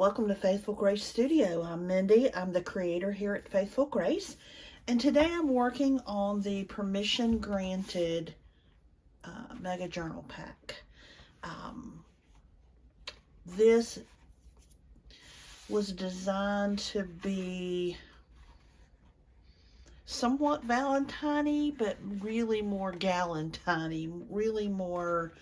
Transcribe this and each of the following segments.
welcome to Faithful Grace Studio. I'm Mindy. I'm the creator here at Faithful Grace. And today I'm working on the permission granted Mega Journal Pack. This was designed to be somewhat Valentine-y, but really more Galentine-y, really more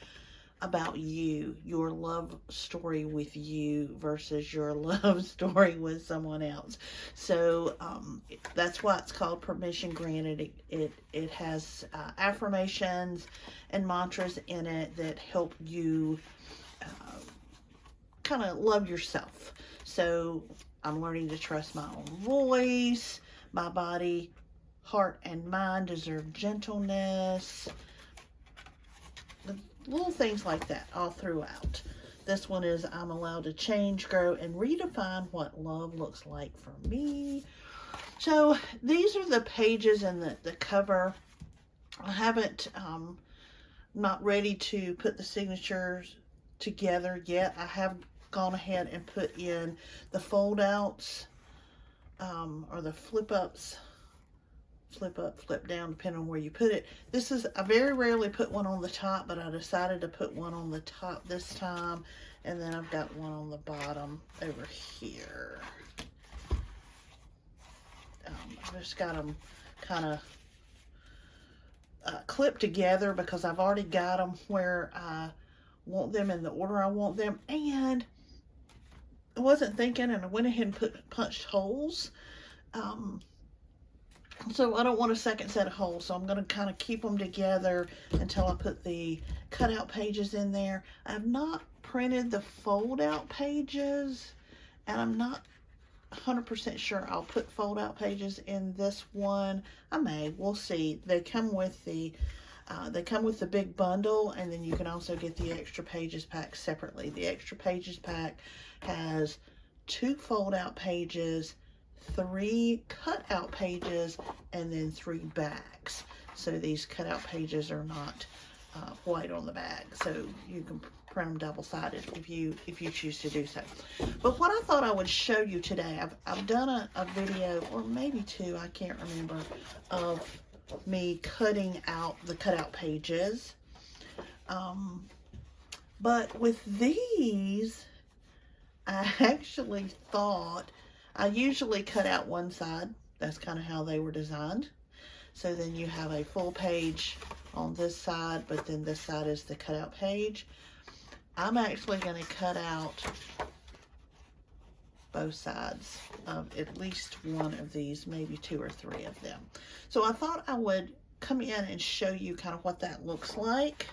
about you, your love story with you versus your love story with someone else. So that's why it's called Permission Granted. It has affirmations and mantras in it that help you kind of love yourself. So I'm learning to trust my own voice. My body, heart, and mind deserve gentleness. Little things like that all throughout. This one is I'm allowed to change, grow, and redefine what love looks like for me. So these are the pages and the cover. I haven't, not ready to put the signatures together yet. I have gone ahead and put in the fold outs or the flip ups. Flip up, flip down, depending on where you put it. This is, I very rarely put one on the top, but I decided to put one on the top this time, and then I've got one on the bottom over here. I've just got them kind of clipped together because I've already got them where I want them in the order I want them, and I wasn't thinking, and I went ahead and punched holes. So I don't want a second set of holes, so I'm going to kind of keep them together until I put the cutout pages in there. I have not printed the fold out pages, and I'm not 100% sure I'll put fold out pages in this one. I may, we'll see. They come with the big bundle, and then you can also get the extra pages pack separately. The extra pages pack has 2 fold out pages, 3 cutout pages, and then 3 backs. So these cutout pages are not white on the back, so you can print them double-sided if you choose to do so. But what I thought I would show you today, I've done a video, or maybe 2, I can't remember, of me cutting out the cutout pages. But with these, I actually thought, I usually cut out one side. That's kind of how they were designed. So then you have a full page on this side, but then this side is the cutout page. I'm actually going to cut out both sides of at least one of these, maybe 2 or 3 of them. So I thought I would come in and show you kind of what that looks like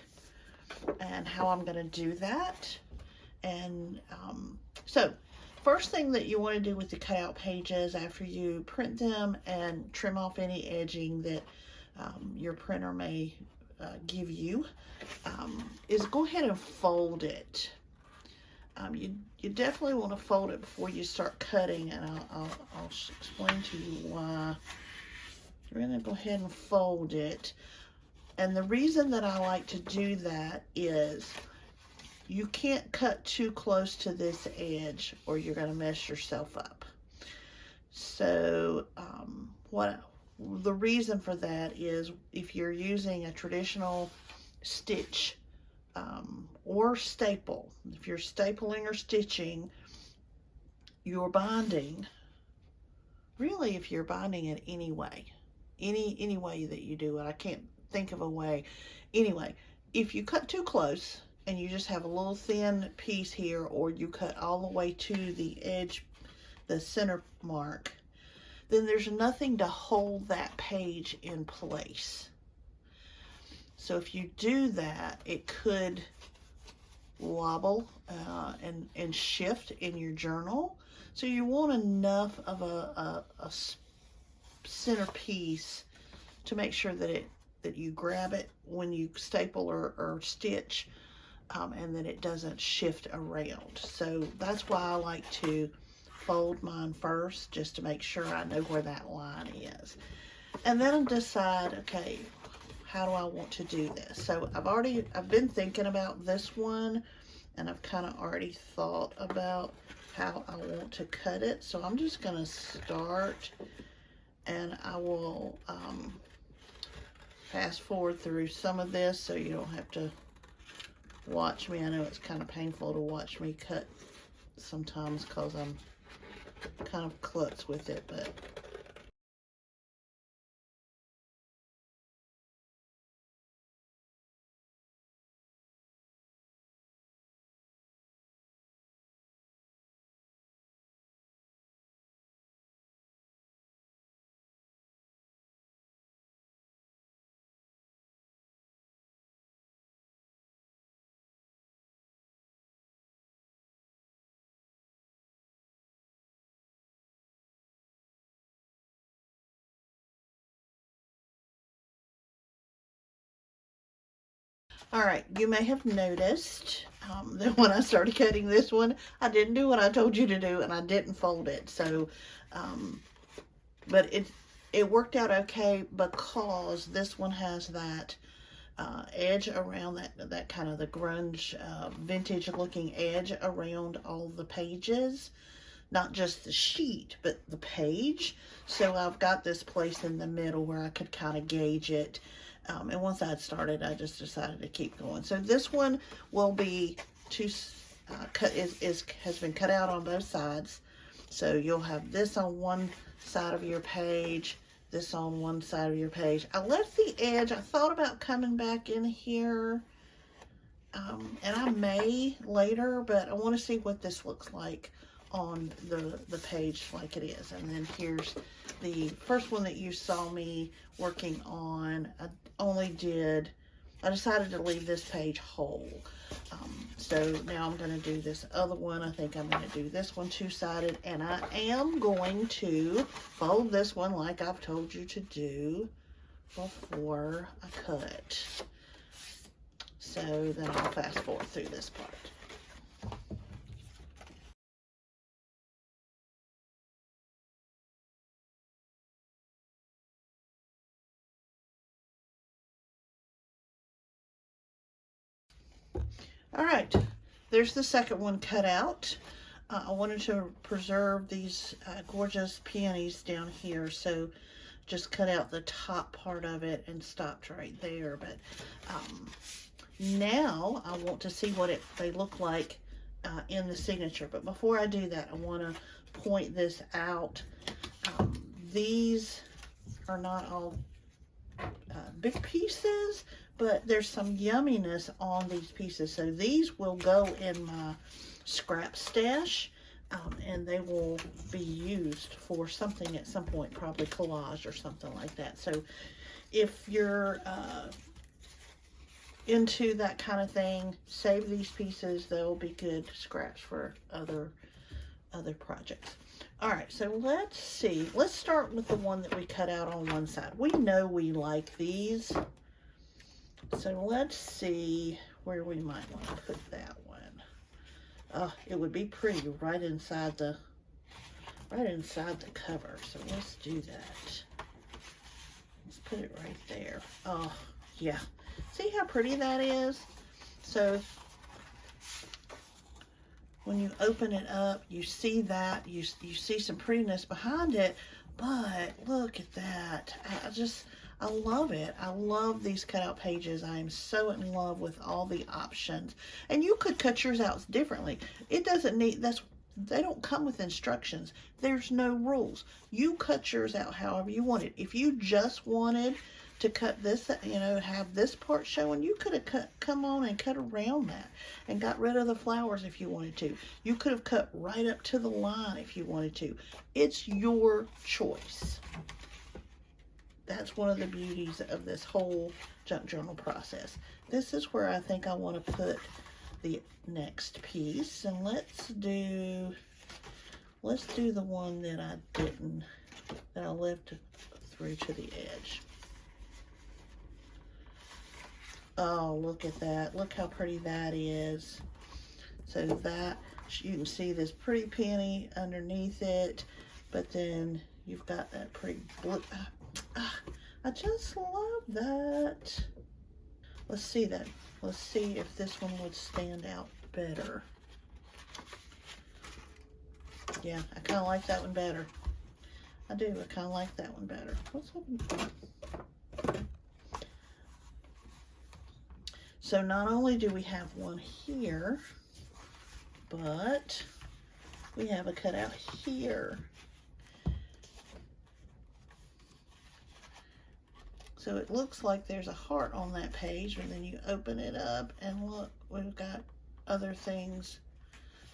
and how I'm going to do that. And so first thing that you want to do with the cutout pages after you print them and trim off any edging that your printer may give you is go ahead and fold it. You definitely want to fold it before you start cutting, and I'll explain to you why. We're going to go ahead and fold it. And the reason that I like to do that is you can't cut too close to this edge or you're going to mess yourself up. So the reason for that is if you're using a traditional stitch or staple, if you're stapling or stitching, you're binding, really if you're binding it any way that you do it, I can't think of a way. Anyway, if you cut too close and you just have a little thin piece here, or you cut all the way to the edge, the center mark, then there's nothing to hold that page in place. So if you do that, it could wobble and shift in your journal. So you want enough of a center piece to make sure that you grab it when you staple or stitch, and that it doesn't shift around. So that's why I like to fold mine first, just to make sure I know where that line is. And then decide, okay, how do I want to do this? So I've been thinking about this one, and I've kind of already thought about how I want to cut it. So I'm just going to start, and I will fast forward through some of this so you don't have to watch me. I know it's kind of painful to watch me cut sometimes because I'm kind of klutz with it, but all right, you may have noticed that when I started cutting this one, I didn't do what I told you to do, and I didn't fold it. So, but it worked out okay because this one has that edge around that kind of the grunge, vintage looking edge around all the pages. Not just the sheet, but the page. So I've got this place in the middle where I could kind of gauge it. And once I had started, I just decided to keep going. So this one will be has been cut out on both sides. So you'll have this on one side of your page, this on one side of your page. I left the edge. I thought about coming back in here, and I may later, but I want to see what this looks like on the page like it is. And then here's the first one that you saw me working on. I decided to leave this page whole. So now I'm going to do this other one. I think I'm going to do this one two-sided, and I am going to fold this one like I've told you to do before I cut. So then I'll fast forward through this part. All right, there's the second one cut out. I wanted to preserve these gorgeous peonies down here, so just cut out the top part of it and stopped right there. But now I want to see what they look like in the signature. But before I do that, I want to point this out. These are not all big pieces, but there's some yumminess on these pieces. So these will go in my scrap stash, and they will be used for something at some point, probably collage or something like that. So if you're into that kind of thing, save these pieces. They'll be good scraps for other projects. All right, so let's see. Let's start with the one that we cut out on one side. We know we like these. So let's see where we might want to put that one. It would be pretty right inside the cover. So let's do that. Let's put it right there. Oh, yeah. See how pretty that is? So when you open it up, you see that, you see some prettiness behind it, but look at that. I love it. I love these cutout pages. I am so in love with all the options. And you could cut yours out differently. It doesn't need, they don't come with instructions. There's no rules. You cut yours out however you want it. If you just wanted to cut this, have this part showing, you could have come on and cut around that and got rid of the flowers if you wanted to. You could have cut right up to the line if you wanted to. It's your choice. That's one of the beauties of this whole junk journal process. This is where I think I want to put the next piece, and let's do the one that I left through to the edge. Oh, look at that. Look how pretty that is. So that, you can see this pretty peony underneath it, but then you've got that pretty blue. I just love that. Let's see that. Let's see if this one would stand out better. Yeah, I kind of like that one better. I do. I kind of like that one better. What's happening? So not only do we have one here, but we have a cutout here. So it looks like there's a heart on that page, and then you open it up and look, we've got other things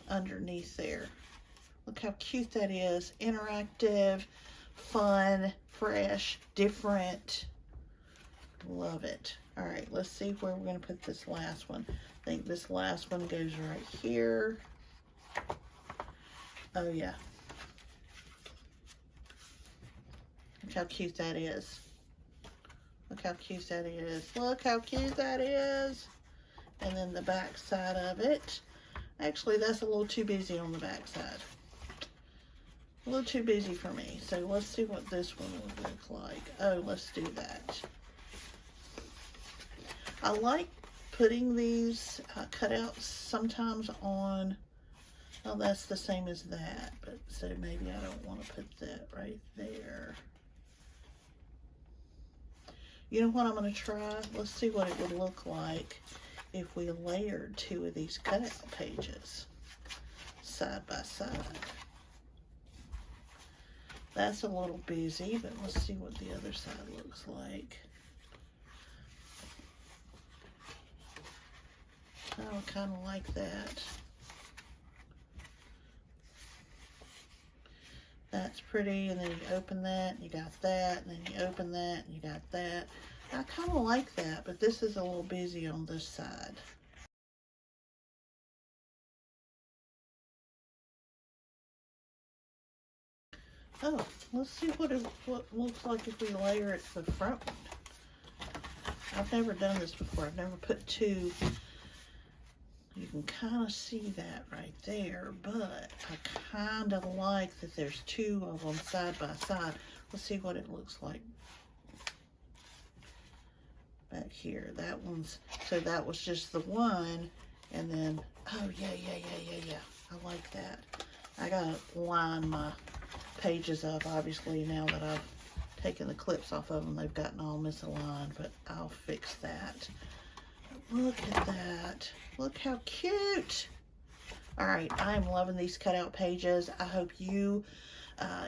underneath there. Look how cute that is. Interactive, fun, fresh, different. Love it. All right, let's see where we're going to put this last one. I think this last one goes right here. Oh, yeah. Look how cute that is. Look how cute that is. Look how cute that is. And then the back side of it. Actually, that's a little too busy on the back side. A little too busy for me. So let's see what this one would look like. Oh, let's do that. I like putting these cutouts sometimes on, oh, that's the same as that, but so maybe I don't want to put that right there. You know what I'm going to try? Let's see what it would look like if we layered two of these cutout pages side by side. That's a little busy, but let's see what the other side looks like. I kind of like that. That's pretty, and then you open that, and you got that, and then you open that, and you got that. I kind of like that, but this is a little busy on this side. Oh, let's see what it looks like if we layer it to the front one. I've never done this before. I've never put two. You can kind of see that right there, but I kind of like that there's two of them side by side. Let's see what it looks like back here. That one's, so that was just the one, and then, oh yeah. I like that. I gotta line my pages up, obviously, now that I've taken the clips off of them. They've gotten all misaligned, but I'll fix that. Look at that. Look how cute. All right, I'm loving these cutout pages. I hope you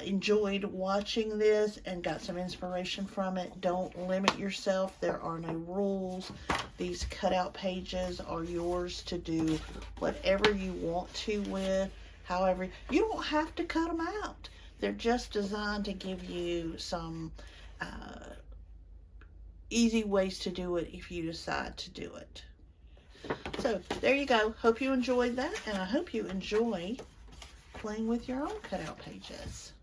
enjoyed watching this and got some inspiration from it. Don't limit yourself. There are no rules. These cutout pages are yours to do whatever you want to with. However, you don't have to cut them out. They're just designed to give you some easy ways to do it if you decide to do it. So there you go. Hope you enjoyed that, and I hope you enjoy playing with your own cutout pages.